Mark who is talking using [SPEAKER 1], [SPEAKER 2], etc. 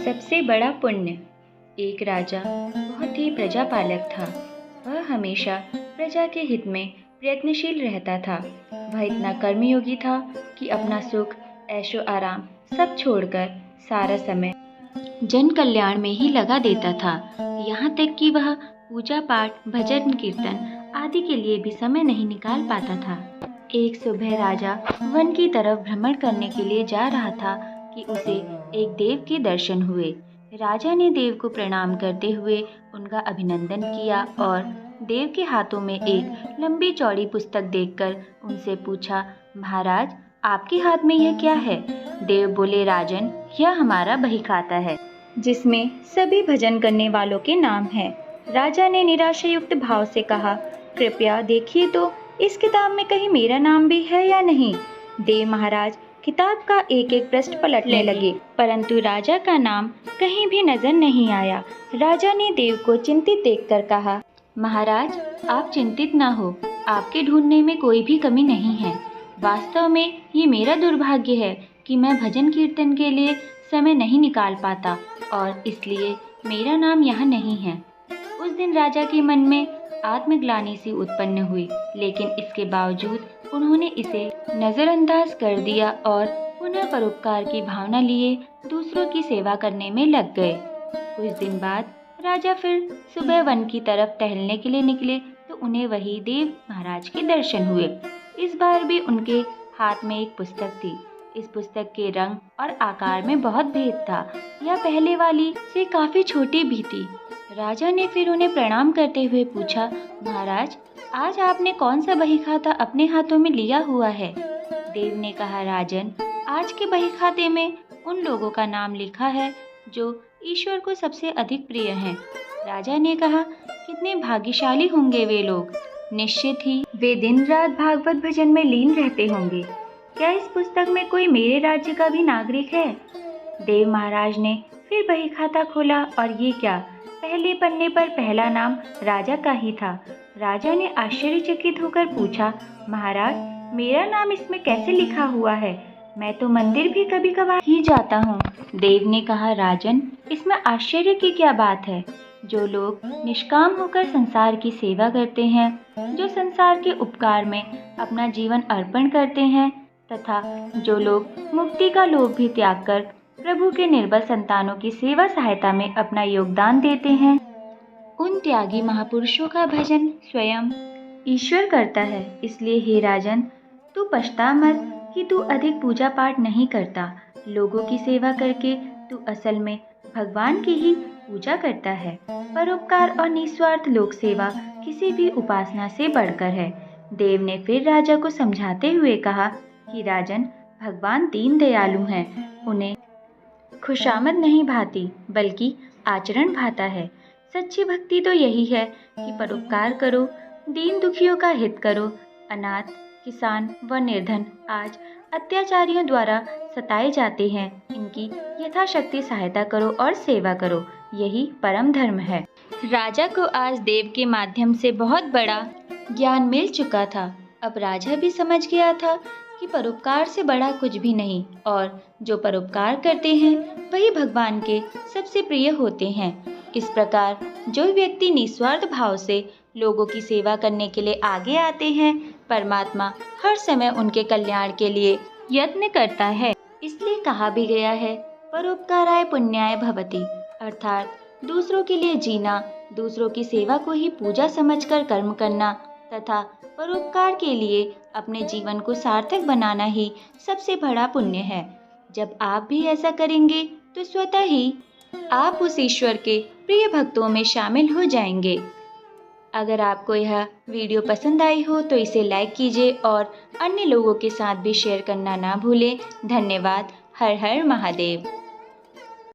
[SPEAKER 1] सबसे बड़ा पुण्य। एक राजा बहुत ही प्रजापालक था। वह हमेशा प्रजा के हित में प्रयत्नशील रहता था। वह इतना कर्मयोगी था कि अपना सुख, ऐशो आराम सब छोड़कर सारा समय जन कल्याण में ही लगा देता था। यहाँ तक कि वह पूजा पाठ, भजन कीर्तन आदि के लिए भी समय नहीं निकाल पाता था। एक सुबह राजा वन की तरफ भ्रमण करने के लिए जा रहा था कि उसे एक देव के दर्शन हुए। राजा ने देव को प्रणाम करते हुए उनका अभिनंदन किया और देव के हाथों में एक लंबी चौड़ी पुस्तक देखकर उनसे पूछा, महाराज, आपके हाथ में यह क्या है? देव बोले, राजन, यह हमारा बही खाता है जिसमें सभी भजन करने वालों के नाम हैं। राजा ने निराशायुक्त भाव से कहा, कृपया देखिए तो इस किताब में कहीं मेरा नाम भी है या नहीं। देव महाराज किताब का एक एक पृष्ठ पलटने लगे, परंतु राजा का नाम कहीं भी नजर नहीं आया। राजा ने देव को चिंतित देखकर कहा, महाराज, आप चिंतित ना हो, आपके ढूंढने में कोई भी कमी नहीं है। वास्तव में ये मेरा दुर्भाग्य है कि मैं भजन कीर्तन के लिए समय नहीं निकाल पाता और इसलिए मेरा नाम यहाँ नहीं है। उस दिन राजा के मन में आत्मग्लानि सी उत्पन्न हुई, लेकिन इसके बावजूद उन्होंने इसे नज़रअंदाज कर दिया और पुनः परोपकार की भावना लिए दूसरों की सेवा करने में लग गए। कुछ दिन बाद राजा फिर सुबह वन की तरफ टहलने के लिए निकले तो उन्हें वही देव महाराज के दर्शन हुए। इस बार भी उनके हाथ में एक पुस्तक थी। इस पुस्तक के रंग और आकार में बहुत भेद था। यह पहले वाली से काफी छोटी भी थी। राजा ने फिर उन्हें प्रणाम करते हुए पूछा, महाराज, आज आपने कौन सा बही खाता अपने हाथों में लिया हुआ है? देव ने कहा, राजन, आज के बही खाते में उन लोगों का नाम लिखा है जो ईश्वर को सबसे अधिक प्रिय हैं। राजा ने कहा, कितने भाग्यशाली होंगे वे लोग। निश्चित ही वे दिन रात भागवत भजन में लीन रहते होंगे। क्या इस पुस्तक में कोई मेरे राज्य का भी नागरिक है? देव महाराज ने फिर बही खाता खोला और ये क्या, पहले पन्ने पर पहला नाम राजा का ही था। राजा ने आश्चर्यचकित होकर पूछा, महाराज, मेरा नाम इसमें कैसे लिखा हुआ है? मैं तो मंदिर भी कभी कभार ही जाता हूँ। देव ने कहा, राजन, इसमें आश्चर्य की क्या बात है? जो लोग निष्काम होकर संसार की सेवा करते हैं, जो संसार के उपकार में अपना जीवन अर्पण करते हैं तथा जो लोग मुक्ति का लोभ भी त्याग कर प्रभु के निर्बल संतानों की सेवा सहायता में अपना योगदान देते हैं, उन त्यागी महापुरुषों का भजन स्वयं ईश्वर करता है। इसलिए हे राजन, तू पछता मत कि तू अधिक पूजा पाठ नहीं करता। लोगों की सेवा करके तू असल में भगवान की ही पूजा करता है। परोपकार और निस्वार्थ लोक सेवा किसी भी उपासना से बढ़कर है। देव ने फिर राजा को समझाते हुए कहा कि राजन, भगवान दीन दयालु हैं। उन्हें खुशामद नहीं भाती बल्कि आचरण भाता है। सच्ची भक्ति तो यही है कि परोपकार करो, दीन दुखियों का हित करो। अनाथ, किसान व निर्धन आज अत्याचारियों द्वारा सताए जाते हैं। इनकी यथाशक्ति सहायता करो और सेवा करो, यही परम धर्म है। राजा को आज देव के माध्यम से बहुत बड़ा ज्ञान मिल चुका था। अब राजा भी समझ गया था कि परोपकार से बड़ा कुछ भी नहीं और जो परोपकार करते हैं वही भगवान के सबसे प्रिय होते हैं। इस प्रकार जो व्यक्ति निस्वार्थ भाव से लोगों की सेवा करने के लिए आगे आते हैं, परमात्मा हर समय उनके कल्याण के लिए यत्न करता है। इसलिए कहा भी गया है, परोपकाराय पुण्याय भवति, अर्थात दूसरों के लिए जीना, दूसरों की सेवा को ही पूजा समझकर कर्म करना तथा परोपकार के लिए अपने जीवन को सार्थक बनाना ही सबसे बड़ा पुण्य है। जब आप भी ऐसा करेंगे तो स्वतः ही आप उस ईश्वर के प्रिय भक्तों में शामिल हो जाएंगे। अगर आपको यह वीडियो पसंद आई हो तो इसे लाइक कीजिए और अन्य लोगों के साथ भी शेयर करना ना भूलें। धन्यवाद। हर हर महादेव।